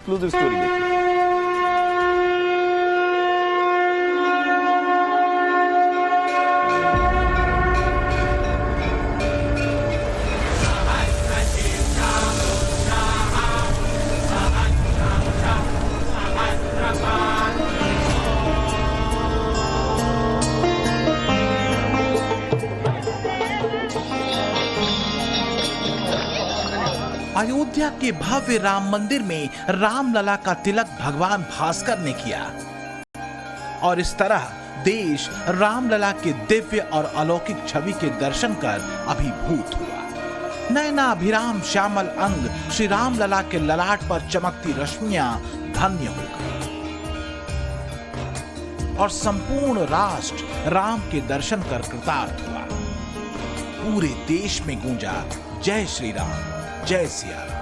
Exclusive story देखिए। अयोध्या के भव्य राम मंदिर में रामलला का तिलक भगवान भास्कर ने किया और इस तरह देश रामलला के दिव्य और अलौकिक छवि के दर्शन कर अभिभूत हुआ। नयनाभिराम श्यामल अंग श्री रामलला के ललाट पर चमकती रश्मियां धन्य हो गई और संपूर्ण राष्ट्र राम के दर्शन कर कृतार्थ हुआ। पूरे देश में गूंजा जय श्री राम, जय सिया राम।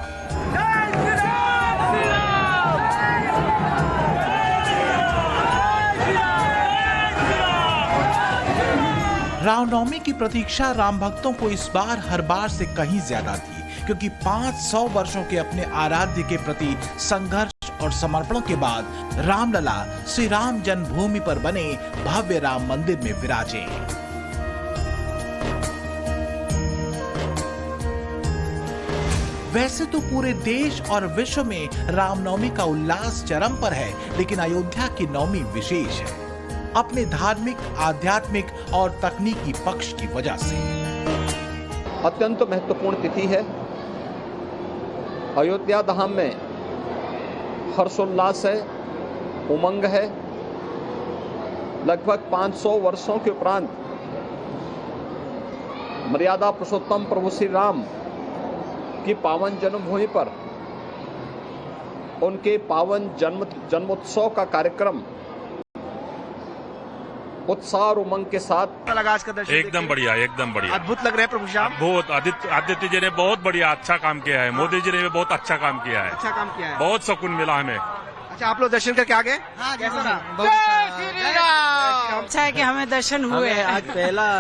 रामनवमी की प्रतीक्षा राम भक्तों को इस बार हर बार से कहीं ज्यादा थी, क्योंकि 500 वर्षों के अपने आराध्य के प्रति संघर्ष और समर्पणों के बाद रामलला श्री राम जन्मभूमि पर बने भव्य राम मंदिर में विराजे। वैसे तो पूरे देश और विश्व में रामनवमी का उल्लास चरम पर है, लेकिन अयोध्या की नवमी विशेष है अपने धार्मिक, आध्यात्मिक और तकनीकी पक्ष की वजह से। अत्यंत महत्वपूर्ण तिथि है। अयोध्या धाम में हर्षोल्लास है, उमंग है। लगभग 500 वर्षों के उपरांत मर्यादा पुरुषोत्तम प्रभु श्री राम की पावन जन्मभूमि पर उनके पावन जन्मोत्सव का कार्यक्रम उत्साह और उमंग के साथ लगा। आज का दर्शन एकदम बढ़िया, एकदम बढ़िया, अद्भुत लग रहे हैं प्रभु श्याम। बहुत आदित्य जी ने बहुत बढ़िया अच्छा काम किया है। मोदी जी ने भी बहुत अच्छा काम किया है। अच्छा काम किया है, बहुत सुकून मिला हमें। अच्छा, आप लोग दर्शन करके आ गए? हाँ, कैसा रहा? बहुत अच्छा है कि हमें दर्शन हुए। आज पहला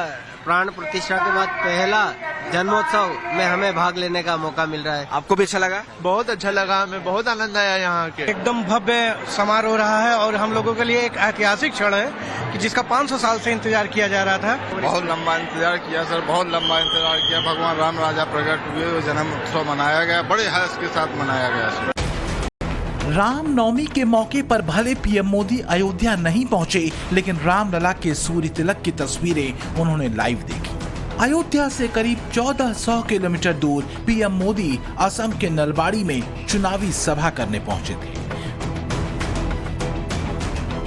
प्राण प्रतिष्ठा के बाद पहला जन्मोत्सव में हमें भाग लेने का मौका मिल रहा है। आपको भी अच्छा लगा? बहुत अच्छा लगा, हमें बहुत आनंद आया यहाँ के। एकदम भव्य समारोह रहा है और हम लोगों के लिए एक ऐतिहासिक क्षण है कि जिसका 500 साल से इंतजार किया जा रहा था। बहुत लंबा इंतजार किया सर, बहुत लंबा इंतजार किया। भगवान राम राजा प्रकट हुए, जन्म उत्सव मनाया गया, बड़े हर्ष के साथ मनाया गया। रामनवमी के मौके पर भले पीएम मोदी अयोध्या नहीं पहुंचे, लेकिन रामलला के सूर्य तिलक की तस्वीरें उन्होंने लाइव देखी। अयोध्या से करीब 1400 किलोमीटर दूर पीएम मोदी असम के नलबाड़ी में चुनावी सभा करने पहुंचे थे।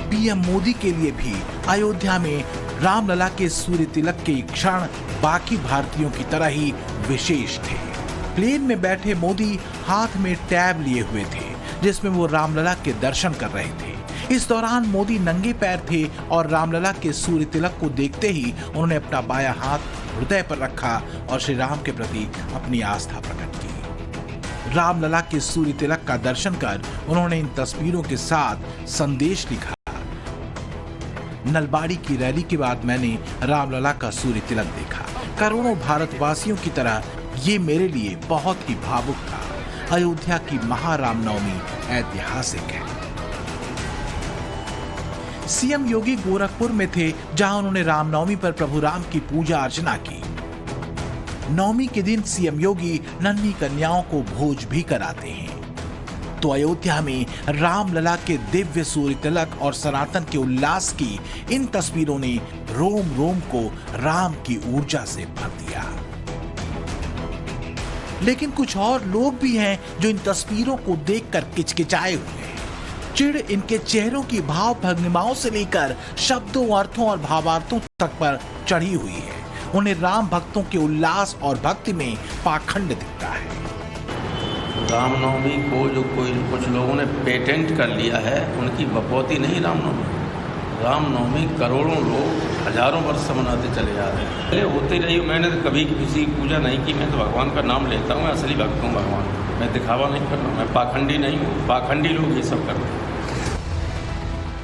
पीएम मोदी के लिए भी अयोध्या में रामलला के सूर्य तिलक के क्षण बाकी भारतीयों की तरह ही विशेष थे। प्लेन में बैठे मोदी हाथ में टैब लिए हुए थे, जिसमें वो रामलला के दर्शन कर रहे थे। इस दौरान मोदी नंगे पैर थे और रामलला के सूर्य तिलक को देखते ही उन्होंने अपना बायां हाथ हृदय पर रखा और श्री राम के प्रति अपनी आस्था प्रकट की। रामलला के सूर्य तिलक का दर्शन कर उन्होंने इन तस्वीरों के साथ संदेश लिखा। नलबाड़ी की रैली के बाद मैंने रामलला का सूर्य तिलक देखा। करोड़ों भारतवासियों की तरह ये मेरे लिए बहुत ही भावुक था। अयोध्या की महारामनवमी ऐतिहासिक है। सीएम योगी गोरखपुर में थे, जहां उन्होंने रामनवमी पर प्रभु राम की पूजा अर्चना की। नवमी के दिन सीएम योगी नन्ही कन्याओं को भोज भी कराते हैं। तो अयोध्या में रामलला के दिव्य सूर्य तिलक और सनातन के उल्लास की इन तस्वीरों ने रोम रोम को राम की ऊर्जा से भर दिया। लेकिन कुछ और लोग भी हैं जो इन तस्वीरों को देखकर किचकिचाए हुए हैं। चिढ़ इनके चेहरों की भाव भंगिमाओं से लेकर शब्दों, अर्थों और भावार्थों तक पर चढ़ी हुई है। उन्हें राम भक्तों के उल्लास और भक्ति में पाखंड दिखता है। रामनवमी को जो कुछ लोगों ने पेटेंट कर लिया है, उनकी बकौती नहीं रामनवमी। रामनवमी करोड़ों लोग हजारों वर्ष से मनाते चले जा रहे हैं। पहले होते रही, मैंने तो कभी किसी की पूजा नहीं की। मैं तो भगवान का नाम लेता हूँ, असली भक्त हूँ भगवान। मैं दिखावा नहीं करता, मैं पाखंडी नहीं हूँ। पाखंडी लोग ये सब करते हैं।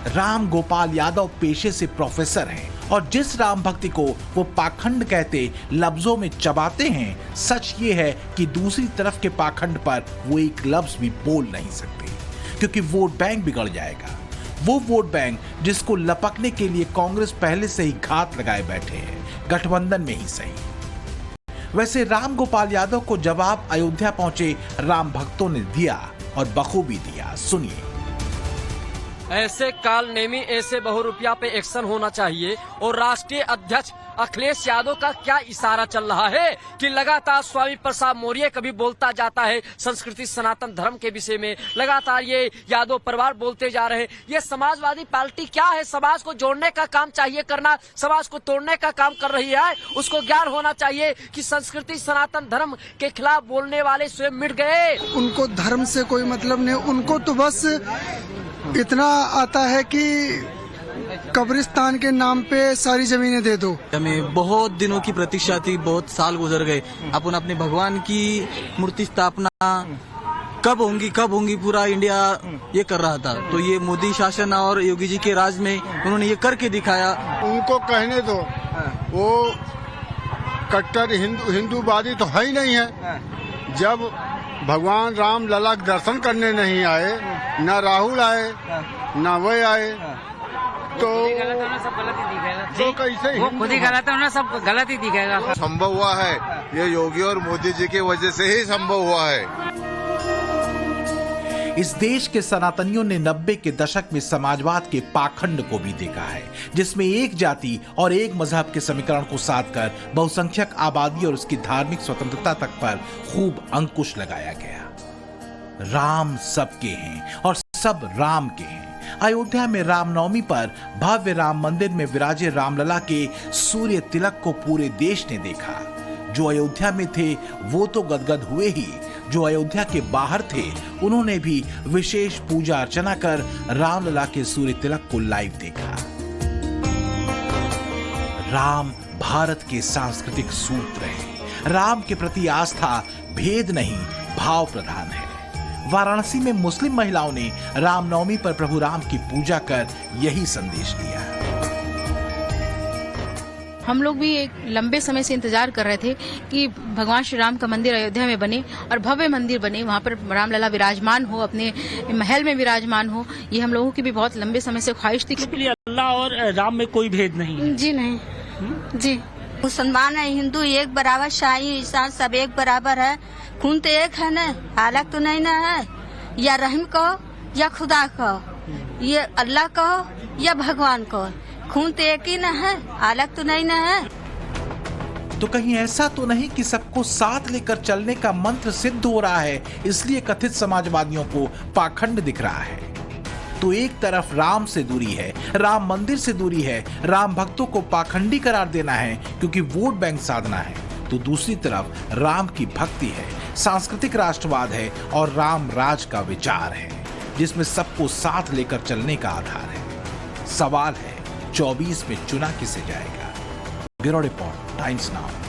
राम गोपाल यादव पेशे से प्रोफेसर हैं और जिस राम भक्ति को वो पाखंड कहते लफ्जों में चबाते हैं, सच ये है कि दूसरी तरफ के पाखंड पर वो एक लफ्ज भी बोल नहीं सकते। क्योंकि वोट बैंक बिगड़ जाएगा। वो वोट बैंक जिसको लपकने के लिए कांग्रेस पहले से ही घात लगाए बैठे है, गठबंधन में ही सही। वैसे राम गोपाल यादव को जवाब अयोध्या पहुंचे राम भक्तों ने दिया और बखूबी दिया। सुनिए। ऐसे काल नेमी ऐसे बहुरुपया पे एक्शन होना चाहिए। और राष्ट्रीय अध्यक्ष अखिलेश यादव का क्या इशारा चल रहा है कि लगातार स्वामी प्रसाद मौर्य कभी बोलता जाता है संस्कृति सनातन धर्म के विषय में, लगातार ये यादव परिवार बोलते जा रहे हैं। ये समाजवादी पार्टी क्या है? समाज को जोड़ने का काम चाहिए करना, समाज को तोड़ने का काम कर रही है। उसको ज्ञान होना चाहिए कि संस्कृति सनातन धर्म के खिलाफ बोलने वाले स्वयं मिट गए। उनको धर्म से कोई मतलब नहीं, उनको तो बस इतना आता है कि कब्रिस्तान के नाम पे सारी जमीनें दे दो। हमें बहुत दिनों की प्रतीक्षा थी, बहुत साल गुजर गए। अपन अपने भगवान की मूर्ति स्थापना कब होंगी पूरा इंडिया ये कर रहा था। तो ये मोदी शासन और योगी जी के राज में उन्होंने ये करके दिखाया। उनको कहने दो, वो कट्टर हिंदूवादी तो है ही नहीं है। जब भगवान राम लला दर्शन करने नहीं आए, न राहुल आए न वे आए, तो कैसे ही खुद ही गलत है, सब गलत ही दिखेगा। संभव हुआ है ये योगी और मोदी जी की वजह से ही संभव हुआ है। इस देश के सनातनियों ने 90 के दशक में समाजवाद के पाखंड को भी देखा है, जिसमें एक जाति और एक मजहब के समीकरण को साध कर बहुसंख्यक आबादी और उसकी धार्मिक स्वतंत्रता तक पर खूब अंकुश लगाया गया। राम सबके हैं और सब राम के हैं। अयोध्या में रामनवमी पर भव्य राम मंदिर में विराजे रामलला के सूर्य तिलक को पूरे देश ने देखा। जो अयोध्या में थे वो तो गदगद हुए ही, जो अयोध्या के बाहर थे उन्होंने भी विशेष पूजा अर्चना कर रामलला के सूर्य तिलक को लाइव देखा। राम भारत के सांस्कृतिक सूत्र है। राम के प्रति आस्था भेद नहीं, भाव प्रधान है। वाराणसी में मुस्लिम महिलाओं ने रामनवमी पर प्रभु राम की पूजा कर यही संदेश दिया। हम लोग भी एक लंबे समय से इंतजार कर रहे थे कि भगवान श्री राम का मंदिर अयोध्या में बने और भव्य मंदिर बने, वहाँ पर रामलला विराजमान हो, अपने महल में विराजमान हो। ये हम लोगों की भी बहुत लंबे समय से ख्वाहिश थी। अल्लाह और राम में कोई भेद नहीं। जी नहीं, जी मुसलमान है, हिंदू एक बराबर, शाही ईसान सब एक बराबर है। खून तो एक है न, अलग तो नहीं न है। या रहम कहो या खुदा कहो, ये अल्लाह कहो या भगवान कहो, खून तो एक ही न है, अलग तो नहीं न है। तो कहीं ऐसा तो नहीं कि सबको साथ लेकर चलने का मंत्र सिद्ध हो रहा है, इसलिए कथित समाजवादियों को पाखंड दिख रहा है। तो एक तरफ राम से दूरी है, राम मंदिर से दूरी है, राम भक्तों को पाखंडी करार देना है क्योंकि वोट बैंक साधना है, तो दूसरी तरफ राम की भक्ति है, सांस्कृतिक राष्ट्रवाद है और राम राज का विचार है, जिसमें सबको साथ लेकर चलने का आधार है। सवाल है 24 में चुना किसे जाएगा? Bureau report, times now.